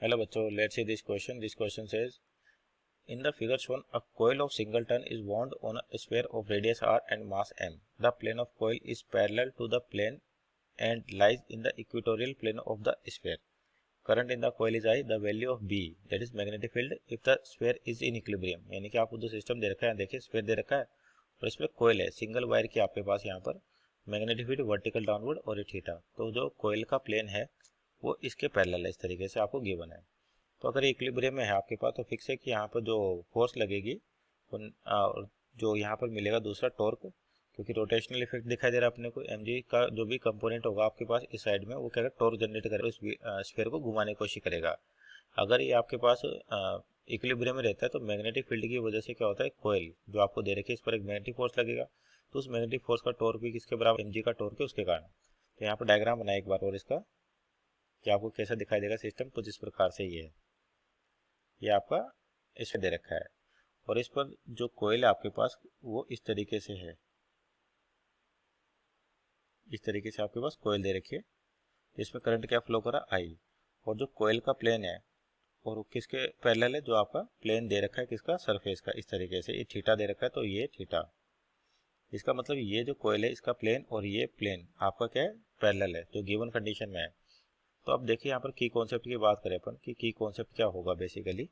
Hello बच्चों, let's see this question. This question says, in the figure shown, a coil of singleton is wound on a sphere of radius r and mass m. The plane of coil is parallel to the plane and lies in the equatorial plane of the sphere. Current in the coil is I. The value of B, that is magnetic field, if the sphere is in equilibrium. यानी कि आपको जो system दे रखा है, देखिए sphere दे रखा है और इसमें कोयल है, सिंगल वायर की आपके पास यहाँ पर मैग्नेटिक फील्ड वर्टिकल डाउनवर्ड और ये थीटा। तो जो कोयल का प्लेन है वो इसके पैरेलल है, इस तरीके से आपको गिवन है। तो अगर इक्विलिब्रियम में है आपके पास तो फिक्स है कि यहाँ पर जो फोर्स लगेगी जो यहाँ पर मिलेगा दूसरा टॉर्क, क्योंकि रोटेशनल इफेक्ट दिखाई दे रहा है अपने को, एम का जो भी कंपोनेंट होगा आपके पास इस साइड में वो क्या टॉर्क जनरेट करेगा, इस स्फीयर को घुमाने की कोशिश करेगा। अगर ये आपके पास इक्विलिब्रियम में रहता है तो मैग्नेटिक फील्ड की वजह से क्या होता है, कोयल जो आपको दे रखी है इस पर एक मैग्नेटिक फोर्स लगेगा, तो उस मैग्नेटिक फोर्स का टॉर्क भी किसके बराबर, एम का टॉर्क है उसके कारण। तो यहाँ पर डायग्राम बनाए एक बार और इसका कि आपको कैसा दिखाई देगा सिस्टम, कुछ इस प्रकार से ये आपका इसमें दे रखा है और इस पर जो कोयल है आपके पास वो इस तरीके से है, इस तरीके से आपके पास कोयल दे रखी है। इसमें करंट क्या फ्लो करा, आई, और जो कोयल का प्लेन है और वो किसके पैरेलल है, जो आपका प्लेन दे रखा है किसका, सरफेस का, इस तरीके से ये थीटा दे रखा है तो ये थीटा। इसका मतलब ये जो कोयल है इसका प्लेन और ये प्लेन आपका क्या है, पैरेलल है, जो गिवन कंडीशन में है। तो अब देखिए यहाँ पर की कॉन्सेप्ट की बात करें अपन कि की कॉन्सेप्ट क्या होगा बेसिकली,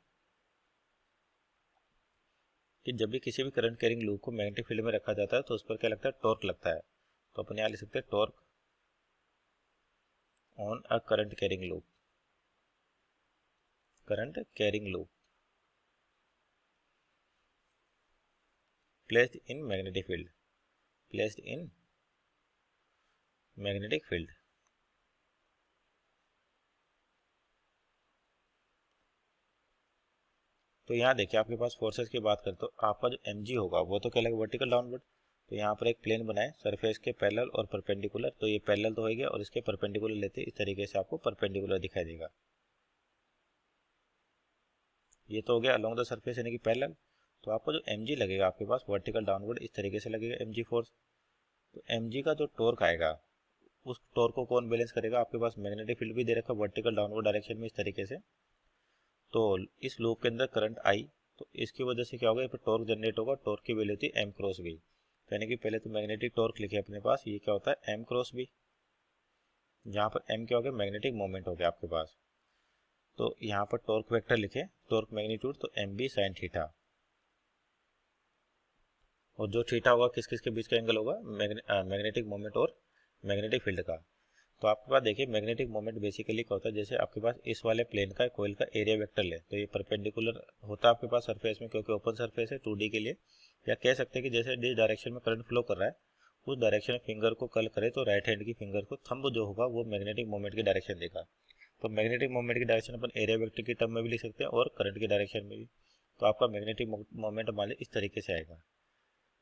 कि जब भी किसी भी करंट कैरिंग लूप को मैग्नेटिक फील्ड में रखा जाता है तो उस पर क्या लगता है, टॉर्क लगता है। तो अपन यहाँ लिख सकते हैं torque on a current carrying loop, current carrying loop placed in magnetic field, placed in magnetic field. तो यहाँ देखिए आपके पास फोर्सेस की बात करें तो आपका जो mg होगा वो तो क्या लगेगा, वर्टिकल डाउनवर्ड। तो यहाँ पर एक प्लेन बनाए सरफेस के पैरेलल और परपेंडिकुलर, तो ये पैरेलल तो हो गया और इसके परपेंडिकुलर लेते इस तरीके से आपको परपेंडिकुलर दिखाई देगा। ये तो हो गया अलोंग द सरफेस यानी कि पैरेलल। तो आपको जो mg लगेगा आपके पास वर्टिकल डाउनवर्ड इस तरीके से लगेगा mg फोर्स। तो mg का जो टॉर्क आएगा उस टॉर्क को कौन बैलेंस करेगा, आपके पास मैग्नेटिक फील्ड भी दे रखा है वर्टिकल डाउनवर्ड डायरेक्शन में इस तरीके से। तो इस लूप के अंदर करंट आई, तो इसकी वजह से क्या होगा, यहाँ पर टॉर्क जनरेट होगा, टॉर्क की वैल्यू थी m क्रॉस बी। यानी कि पहले तो मैग्नेटिक टॉर्क लिखे अपने पास, ये क्या होता है m क्रॉस बी, जहाँ पर m क्या हो गया, मैग्नेटिक मोमेंट हो गया आपके पास। तो यहाँ पर टॉर्क वेक्टर लिखे, टॉर्क मैग्नीट्यूड, तो एम बी साइन थीटा, और जो थीटा होगा किस किस के बीच का एंगल होगा, मैग्नेटिक मोमेंट और मैग्नेटिक फील्ड का। तो आपके पास देखिए मैग्नेटिक मोमेंट बेसिकली क्या होता है, जैसे आपके पास इस वाले प्लेन का कोयल का एरिया वेक्टर ले तो ये परपेंडिकुलर होता है आपके पास सरफेस में, क्योंकि ओपन सरफेस है 2D के लिए। या कह सकते हैं कि जैसे जिस डायरेक्शन में करंट फ्लो कर रहा है उस डायरेक्शन में फिंगर को कल करे तो राइट हैंड की फिंगर को थंब जो होगा वो मैग्नेटिक मोमेंट की डायरेक्शन देगा। तो मैग्नेटिक मोमेंट की डायरेक्शन अपन एरिया वेक्टर की टर्म में भी लिख सकते हैं और करंट की डायरेक्शन में भी। तो आपका मैग्नेटिक मोमेंट मान लीजिए इस तरीके से आएगा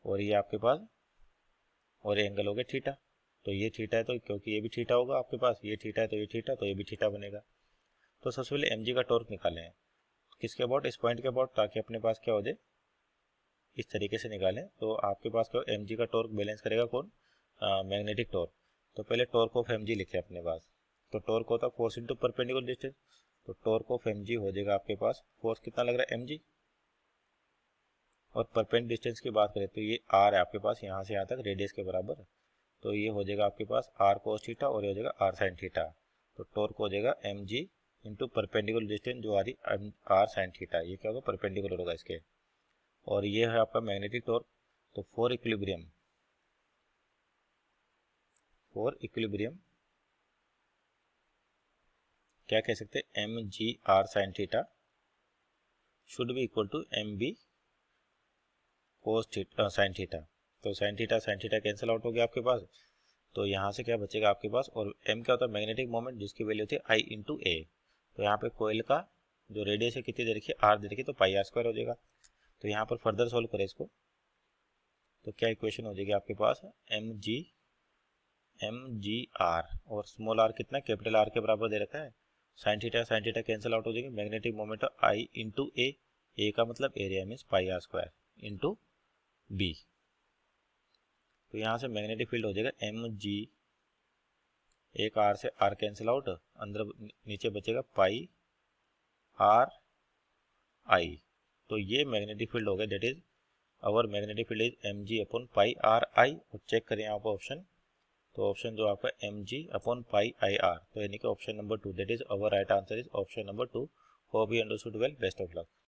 और ये आपके पास और एंगल हो गया थीटा। तो ये थीटा है तो क्योंकि ये भी थीटा होगा आपके पास, ये थीटा है तो ये थीटा, तो ये भी थीटा बनेगा। तो सबसे पहले mg का टॉर्क निकालें हैं, किसके अबाउट, इस पॉइंट के अबाउट, ताकि अपने पास क्या हो जाए, इस तरीके से निकालें। तो आपके पास क्या हो, mg का टॉर्क बैलेंस करेगा कौन, मैग्नेटिक टॉर्क। तो पहले टॉर्क ऑफ mg लिखे अपने पास, तो टॉर्क होता है फोर्स इंटू परपेंडिकुलर डिस्टेंस। तो टॉर्क ऑफ mg हो जाएगा आपके पास, फोर्स कितना लग रहा है mg, और परपेंडिकुलर डिस्टेंस की बात करें तो ये r है आपके पास, यहाँ से यहाँ तक रेडियस के बराबर। तो ये हो जाएगा आपके पास r cos थीटा और ये हो जाएगा r sin थीटा। तो टॉर्क हो जाएगा mg इंटू परपेंडिकुलर डिस्टेंस जो आ रही r sin थीटा, ये क्या होगा, परपेंडिकुलर होगा इसके। और ये है आपका मैग्नेटिक टॉर्क। तो फॉर इक्विलिब्रियम क्या कह सकते हैं, mg r sin theta should be equal to mb cos theta sin theta. तो sin थीटा कैंसिल आउट हो गया आपके पास। तो यहाँ से क्या बचेगा आपके पास, और m क्या होता है, मैग्नेटिक मोमेंट, जिसकी वैल्यू होती है I इंटू ए। तो यहाँ पे कोयल का जो रेडियस है कितनी दे रखी है, r दे रखी है, तो पाई आर स्क्वायर हो जाएगा। तो यहाँ पर फर्दर सोल्व करें इसको तो क्या इक्वेशन हो जाएगी आपके पास, एम जी आर, और स्मॉल r कितना, कैपिटल R के बराबर दे रखा है। साइन थीटा कैंसिल आउट हो जाएगी, magnetic moment I into A का मतलब area means pi R square into B. तो यहाँ से मैग्नेटिक फील्ड हो जाएगा mg, एक r से r कैंसिल आउट, अंदर नीचे बचेगा पाई आर आई। तो ये मैग्नेटिक फील्ड हो गया, that is our magnetic field is M G upon pi R I. और चेक करें यहाँ पर ऑप्शन, तो ऑप्शन जो आपका M G upon pi I R, तो यानी कि option number 2 that is our right answer is option number 2। Hope you understood well, best of luck.